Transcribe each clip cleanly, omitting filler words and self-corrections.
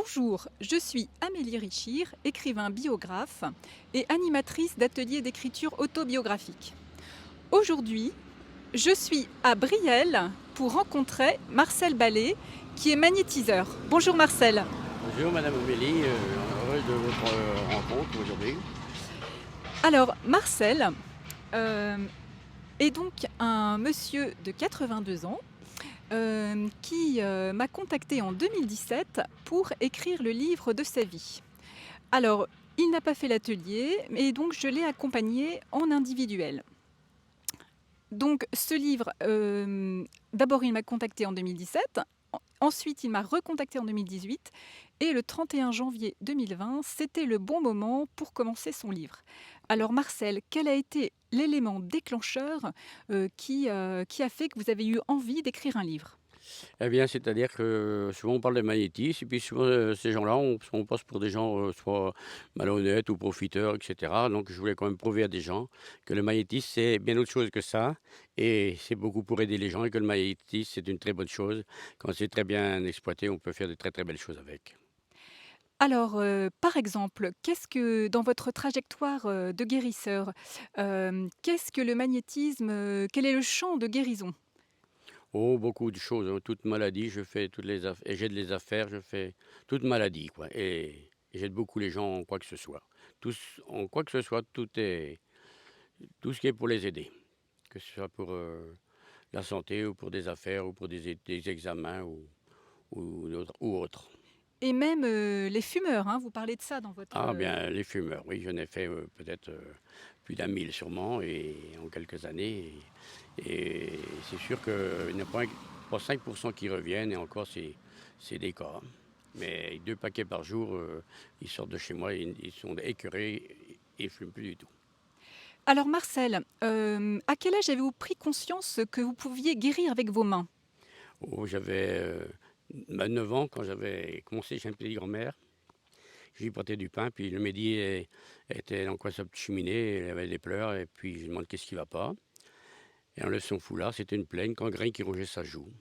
Bonjour, je suis Amélie Richir, écrivain biographe et animatrice d'ateliers d'écriture autobiographique. Aujourd'hui, je suis à Brielle pour rencontrer Marcel Ballet, qui est magnétiseur. Bonjour Marcel. Bonjour Madame Amélie, heureux de votre rencontre aujourd'hui. Alors Marcel euh, est donc un monsieur de 82 ans qui m'a contacté en 2017 pour écrire le livre de sa vie. Alors, il n'a pas fait l'atelier, et donc je l'ai accompagné en individuel. Donc ce livre, d'abord il m'a contacté en 2017, ensuite il m'a recontacté en 2018, et le 31 janvier 2020, c'était le bon moment pour commencer son livre. Alors Marcel, quel a été l'élément déclencheur qui a fait que vous avez eu envie d'écrire un livre? Eh bien, c'est-à-dire que souvent on parle de magnétisme, et puis souvent ces gens-là, on passe pour des gens soit malhonnêtes ou profiteurs, etc. Donc je voulais quand même prouver à des gens que le magnétisme, c'est bien autre chose que ça, et c'est beaucoup pour aider les gens, et que le magnétisme, c'est une très bonne chose. Quand c'est très bien exploité, on peut faire de très très belles choses avec. Alors, par exemple, qu'est-ce que dans votre trajectoire, de guérisseur, qu'est-ce que le magnétisme, quel est le champ de guérison? Oh, beaucoup de choses, hein. Toute maladie, je fais toutes les affaires, j'aide les affaires, je fais toute maladie, quoi. Et j'aide beaucoup les gens en quoi que ce soit. Tous, en quoi que ce soit, tout ce qui est pour les aider. Que ce soit pour la santé ou pour des affaires ou pour des examens ou autres. Et même, les fumeurs, hein, vous parlez de ça dans votre, Ah bien, les fumeurs, oui, j'en ai fait peut-être plus d'un mille sûrement et en quelques années. Et c'est sûr qu'il n'y a pas 5% qui reviennent et encore c'est des cas, hein. Mais 2 paquets par jour, ils sortent de chez moi, ils sont écœurés et ils ne fument plus du tout. Alors Marcel, à quel âge avez-vous pris conscience que vous pouviez guérir avec vos mains? Oh, j'avais 9 ans quand j'avais commencé chez une petite grand-mère. Je lui portais du pain, puis le midi, elle était dans le coin de sa petite cheminée, elle avait des pleurs, et puis je lui demande qu'est-ce qui va pas. Et enlève son foulard, c'était une plaine, gangrène qui rongeait sa joue.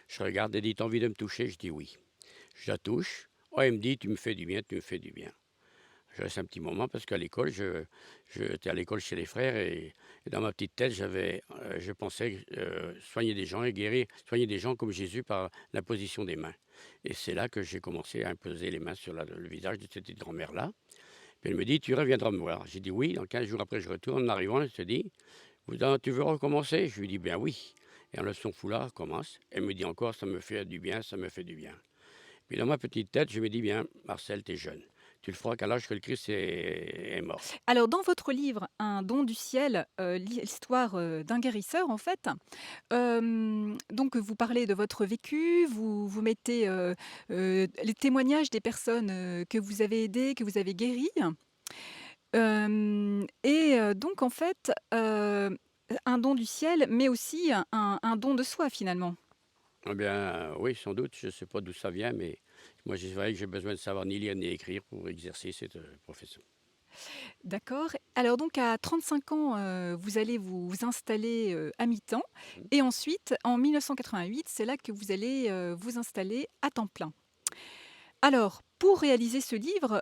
Je regarde, elle dit, t'as envie de me toucher? Je dis oui. Je la touche. Oh, elle me dit, tu me fais du bien, tu me fais du bien. Je reste un petit moment parce qu'à l'école, j'étais à l'école chez les frères et dans ma petite tête, je pensais soigner des gens et guérir, soigner des gens comme Jésus par la position des mains. Et c'est là que j'ai commencé à imposer les mains sur le visage de cette petite grand-mère-là. Puis elle me dit, tu reviendras me voir. J'ai dit oui. Dans 15 jours après, je retourne. En arrivant, elle se dit, tu veux recommencer? Je lui dis bien oui. Et en lève son foulard, commence. Elle me dit encore, ça me fait du bien, ça me fait du bien. Puis dans ma petite tête, je me dis bien, Marcel, t'es jeune. Tu le feras qu'à l'âge que le Christ est mort. Alors dans votre livre «Un don du ciel», l'histoire, d'un guérisseur en fait, donc vous parlez de votre vécu, vous mettez, les témoignages des personnes, que vous avez aidées, que vous avez guéries. Et donc en fait, un don du ciel, mais aussi un don de soi finalement. Eh bien, oui, sans doute, je ne sais pas d'où ça vient, mais moi, c'est vrai que j'ai besoin de savoir ni lire ni écrire pour exercer cette profession. D'accord. Alors donc à 35 ans, vous allez vous installer, à mi-temps, Mhm. et ensuite en 1988, c'est là que vous allez, vous installer à temps plein. Alors, pour réaliser ce livre,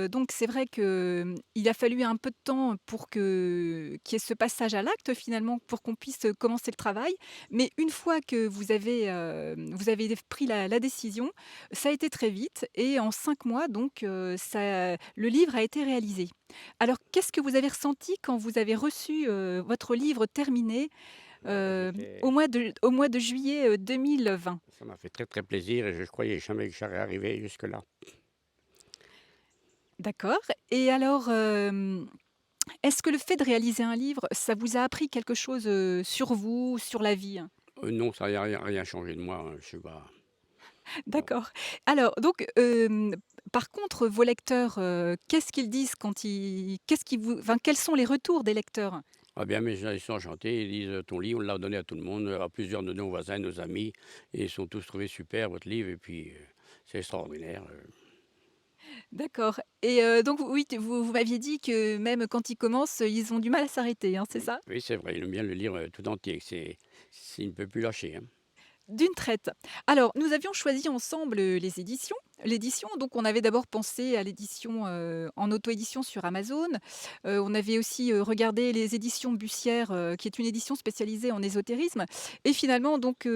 donc c'est vrai que, il a fallu un peu de temps pour qu'il y ait ce passage à l'acte finalement, pour qu'on puisse, commencer le travail. Mais une fois que vous avez pris la décision, ça a été très vite, et en 5 mois donc, le livre a été réalisé. Alors qu'est-ce que vous avez ressenti quand vous avez reçu, votre livre terminé, Ah, au mois de juillet, 2020? ça m'a fait très très plaisir et je croyais jamais que j'allais arriver jusque-là. D'accord. Et alors, est-ce que le fait de réaliser un livre, ça vous a appris quelque chose, sur vous, sur la vie? Non, ça n'a rien changé de moi, hein, je suis pas. Non. D'accord. Alors donc, par contre, vos lecteurs, qu'est-ce qu'ils disent qu'est-ce qui vous enfin, quels sont les retours des lecteurs? Ah bien, mais ils sont enchantés, ils disent ton livre, on l'a donné à tout le monde, à plusieurs de nos voisins, nos amis, et ils sont tous trouvés super, votre livre, et puis c'est extraordinaire. D'accord. Et donc oui, vous m'aviez dit que même quand ils commencent, ils ont du mal à s'arrêter, hein, c'est Oui, ça? oui, c'est vrai, il aime bien le lire tout entier, il ne peut plus lâcher, hein. D'une traite. Alors, nous avions choisi ensemble, les éditions. L'édition, donc on avait d'abord pensé à l'édition, en auto-édition sur Amazon. On avait aussi, regardé les éditions Bussière, qui est une édition spécialisée en ésotérisme et finalement donc,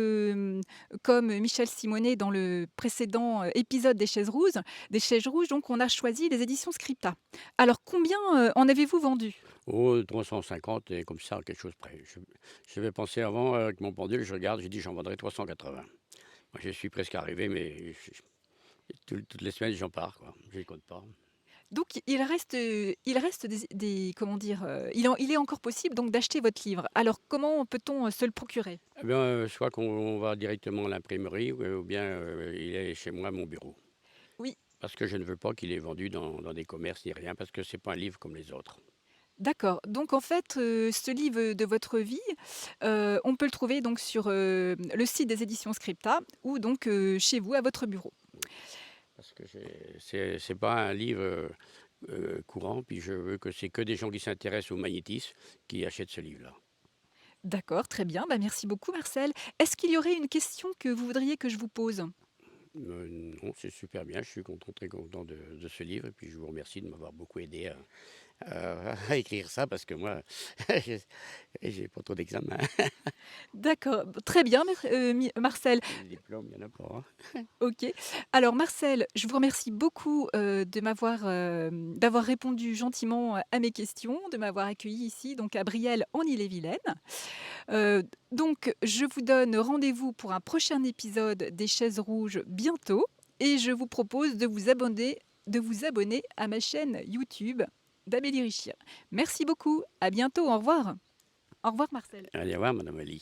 comme Michel Simonet dans le précédent, épisode des Chaises rouges, donc on a choisi les éditions Scripta. Alors combien, en avez-vous vendu? Oh, 350 et comme ça, quelque chose près. J'avais pensé avant, avec mon pendule, je regarde, j'ai dit: «J'en vendrai 380». Moi, j'y suis presque arrivé, mais toutes les semaines, j'en pars, quoi. Je les compte pas. Donc il reste des comment dire? Il est encore possible donc d'acheter votre livre. Alors comment peut-on, se le procurer? Eh bien, soit qu'on va directement à l'imprimerie ou bien, il est chez moi à mon bureau. Oui, Parce que je ne veux pas qu'il est vendu dans des commerces ni rien, parce que c'est pas un livre comme les autres. d'accord. Donc en fait, ce livre de votre vie, on peut le trouver donc sur, le site des éditions Scripta ou donc, chez vous à votre bureau. Parce que c'est pas un livre, courant, puis je veux que c'est que des gens qui s'intéressent au magnétisme qui achètent ce livre-là. D'accord, très bien. Bah, merci beaucoup Marcel. Est-ce qu'il y aurait une question que vous voudriez que je vous pose? Non, c'est super bien, je suis content, très content de ce livre et puis je vous remercie de m'avoir beaucoup aidé à écrire ça parce que moi, j'ai j'ai pas trop d'examens. D'accord, très bien Marcel. Les diplômes, il y en a pas, hein. OK. Alors Marcel, je vous remercie beaucoup, d'avoir répondu gentiment, à mes questions, de m'avoir accueilli ici donc à Brielle en Ille-et-Vilaine. Donc je vous donne rendez-vous pour un prochain épisode des Chaises rouges bientôt et je vous propose de vous abonner à ma chaîne YouTube d'Amélie Richir. Merci beaucoup, à bientôt, au revoir. Au revoir Marcel. Allez voir madame Ali.